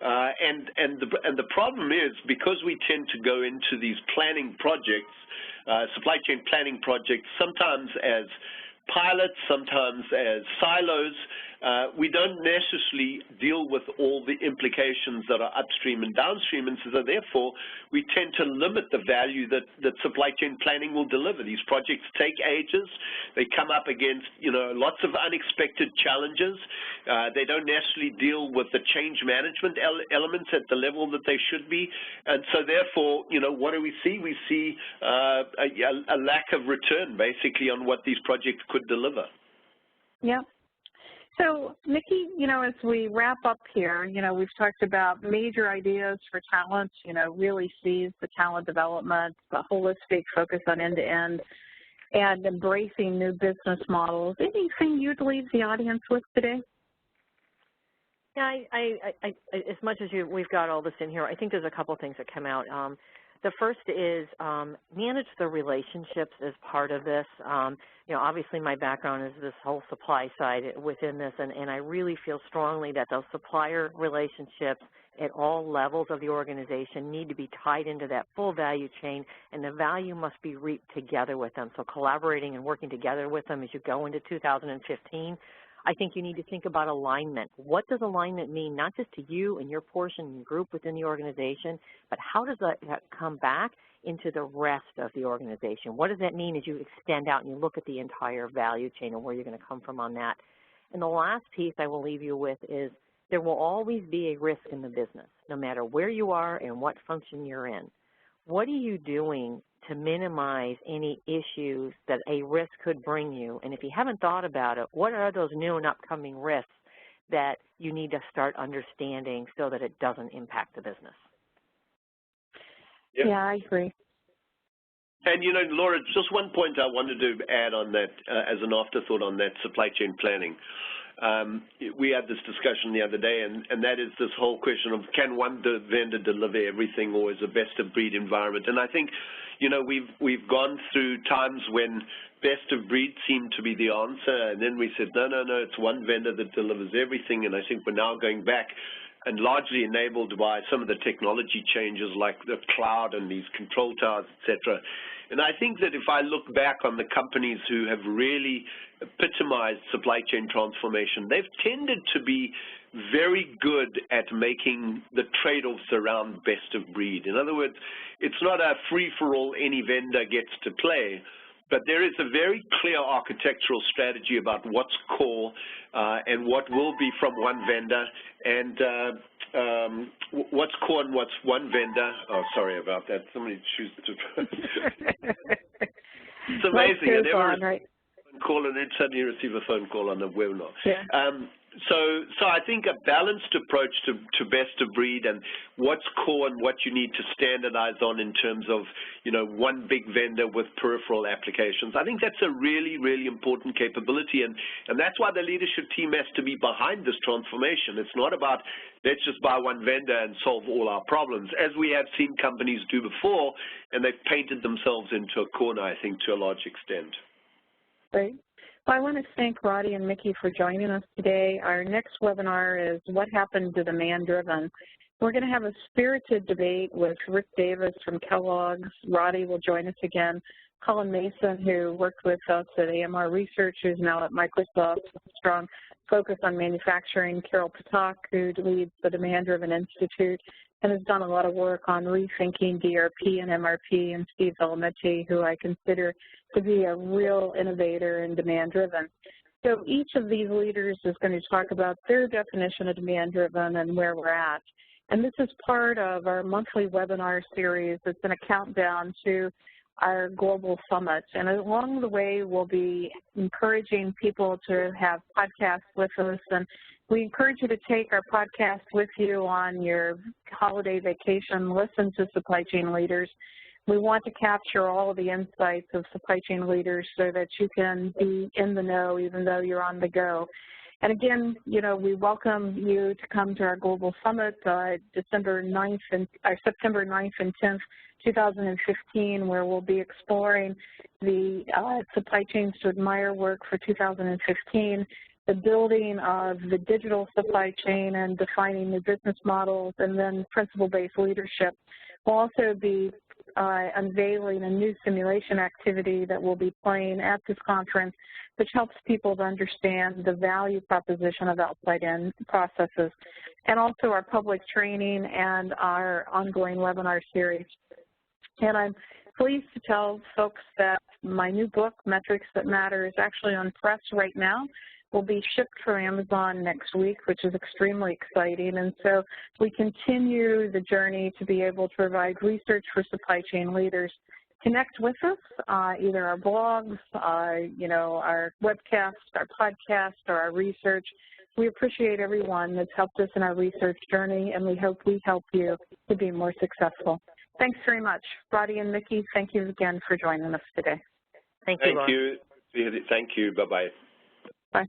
And the problem is, because we tend to go into these planning projects supply chain planning projects, sometimes as pilots, sometimes as silos. We don't necessarily deal with all the implications that are upstream and downstream, and so therefore we tend to limit the value that supply chain planning will deliver. These projects take ages. They come up against, lots of unexpected challenges. They don't necessarily deal with the change management elements at the level that they should be, and so therefore, what do we see? We see a lack of return, basically, on what these projects could deliver. Yeah. So, Nikki, as we wrap up here, we've talked about major ideas for talent, really seize the talent development, the holistic focus on end-to-end, and embracing new business models. Anything you'd leave the audience with today? Yeah, as much as we've got all this in here, I think there's a couple things that come out. The first is manage the relationships as part of this. Obviously my background is this whole supply side within this, and I really feel strongly that those supplier relationships at all levels of the organization need to be tied into that full value chain, and the value must be reaped together with them. So collaborating and working together with them as you go into 2015. I think you need to think about alignment. What does alignment mean, not just to you and your portion and group within the organization, but how does that come back into the rest of the organization? What does that mean as you extend out and you look at the entire value chain and where you're going to come from on that? And the last piece I will leave you with is there will always be a risk in the business, no matter where you are and what function you're in. What are you doing to minimize any issues that a risk could bring you? And if you haven't thought about it, what are those new and upcoming risks that you need to start understanding so that it doesn't impact the business? Yep. Yeah, I agree. And, Laura, just one point I wanted to add on that as an afterthought on that supply chain planning. We had this discussion the other day, and that is this whole question of can one vendor deliver everything, or is a best-of-breed environment? And I think, we've gone through times when best-of-breed seemed to be the answer, and then we said, no, it's one vendor that delivers everything, and I think we're now going back and largely enabled by some of the technology changes like the cloud and these control towers, et cetera. And I think that if I look back on the companies who have really epitomized supply chain transformation, they've tended to be very good at making the trade-offs around best of breed. In other words, it's not a free-for-all, any vendor gets to play, but there is a very clear architectural strategy about what's core and what will be from one vendor, and what's core and what's one vendor. Oh, sorry about that. Somebody choose to. It's amazing. I never call and then suddenly receive a phone call on the webinar. Yeah. So I think a balanced approach to best of breed and what's core and what you need to standardize on in terms of, one big vendor with peripheral applications. I think that's a really, really important capability, and that's why the leadership team has to be behind this transformation. It's not about let's just buy one vendor and solve all our problems, as we have seen companies do before, and they've painted themselves into a corner, I think, to a large extent. Great. Well, I want to thank Roddy and Mickey for joining us today. Our next webinar is What Happened to Demand-Driven? We're going to have a spirited debate with Rick Davis from Kellogg's. Roddy will join us again. Colin Mason, who worked with us at AMR Research, who's now at Microsoft, with a strong focus on manufacturing. Carol Patak, who leads the Demand-Driven Institute and has done a lot of work on rethinking DRP and MRP, and Steve Velamenti, who I consider to be a real innovator in demand-driven. So each of these leaders is going to talk about their definition of demand-driven and where we're at. And this is part of our monthly webinar series. It's in a countdown to our global summit. And along the way, we'll be encouraging people to have podcasts with us. And we encourage you to take our podcast with you on your holiday vacation. Listen to supply chain leaders. We want to capture all of the insights of supply chain leaders so that you can be in the know even though you're on the go. And again, we welcome you to come to our Global Summit September 9th and 10th, 2015, where we'll be exploring the Supply Chains to Admire work for 2015, the building of the digital supply chain and defining new business models, and then principle-based leadership. We'll also be unveiling a new simulation activity that we'll be playing at this conference, which helps people to understand the value proposition of outside-in processes, and also our public training and our ongoing webinar series. And I'm pleased to tell folks that my new book, Metrics That Matter, is actually on press right now. Will be shipped from Amazon next week, which is extremely exciting. And so we continue the journey to be able to provide research for supply chain leaders. Connect with us, either our blogs, you know, our webcasts, our podcast, or our research. We appreciate everyone that's helped us in our research journey, and we hope we help you to be more successful. Thanks very much. Roddy and Mickey, thank you again for joining us today. Thank you, Thank you. Thank you. Bye-bye. Bye.